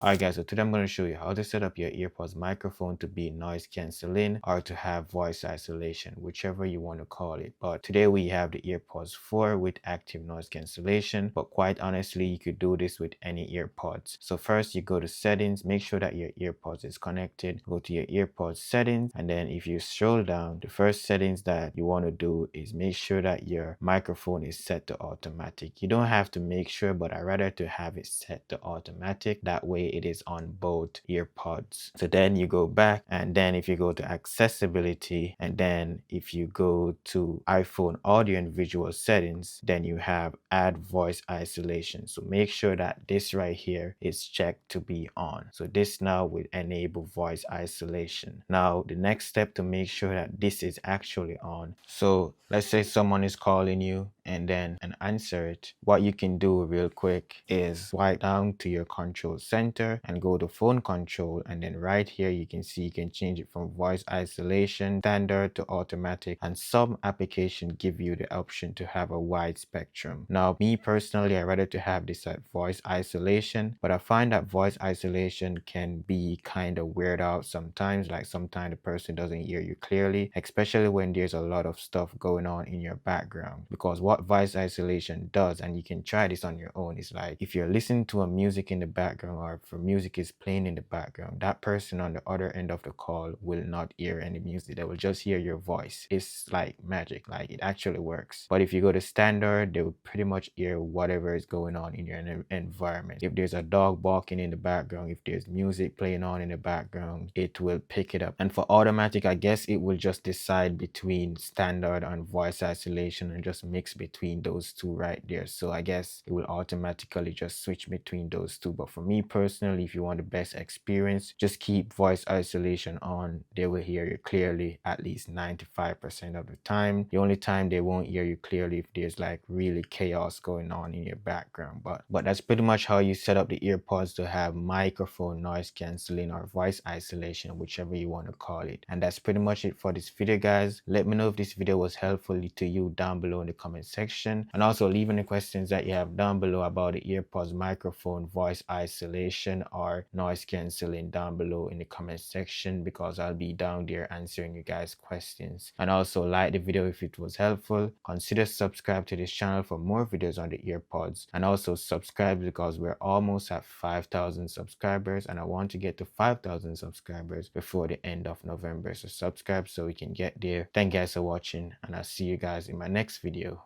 Alright guys, so today I'm going to show you how to set up your AirPods microphone to be noise cancelling or to have voice isolation, whichever you want to call it. But today we have the AirPods 4 with active noise cancellation, but quite honestly you could do this with any AirPods. So first you go to settings, make sure that your AirPods is connected, go to your AirPods settings, and then if you scroll down, the first settings that you want to do is make sure that your microphone is set to automatic. You don't have to make sure, but I rather to have it set to automatic, that way it is on both earpods. So then you go back, and then if you go to accessibility, and then if you go to iPhone audio and visual settings, then you have add voice isolation. So make sure that this right here is checked to be on. So this now will enable voice isolation. Now the next step to make sure that this is actually on, so let's say someone is calling you and then answer it. What you can do real quick is swipe down to your control center and go to phone control, and then right here you can see you can change it from voice isolation standard to automatic, and some application give you the option to have a wide spectrum. Now me personally, I rather to have this at voice isolation, but I find that voice isolation can be kind of weird out sometimes. Like sometimes the person doesn't hear you clearly, especially when there's a lot of stuff going on in your background. Because what voice isolation does, and you can try this on your own, is like if you're listening to a music in the background, or if a music is playing in the background, that person on the other end of the call will not hear any music. They will just hear your voice. It's like magic, like it actually works. But if you go to standard, they will pretty much hear whatever is going on in your environment. If there's a dog barking in the background, if there's music playing on in the background, it will pick it up. And for automatic, I guess it will just decide between standard and voice isolation and just mix between those two right there. So I guess it will automatically just switch between those two. But for me personally, if you want the best experience, just keep voice isolation on. They will hear you clearly at least 95% of the time. The only time they won't hear you clearly if there's like really chaos going on in your background. But that's pretty much how you set up the earpods to have microphone noise cancelling or voice isolation, whichever you want to call it. And that's pretty much it for this video, guys. Let me know if this video was helpful to you down below in the comment section, and also leave any questions that you have down below about the AirPods microphone voice isolation or noise cancelling down below in the comment section, because I'll be down there answering you guys questions. And also like the video if it was helpful. Consider subscribe to this channel for more videos on the AirPods, and also subscribe because we're almost at 5,000 subscribers and I want to get to 5,000 subscribers before the end of November. So subscribe so we can get there. Thank you guys for watching, and I'll see you guys in my next video.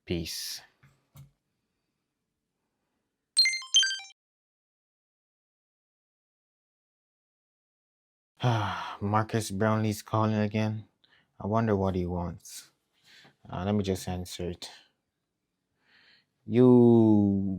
Peace. Marcus Brownlee's calling again. I wonder what he wants. Let me just answer it. You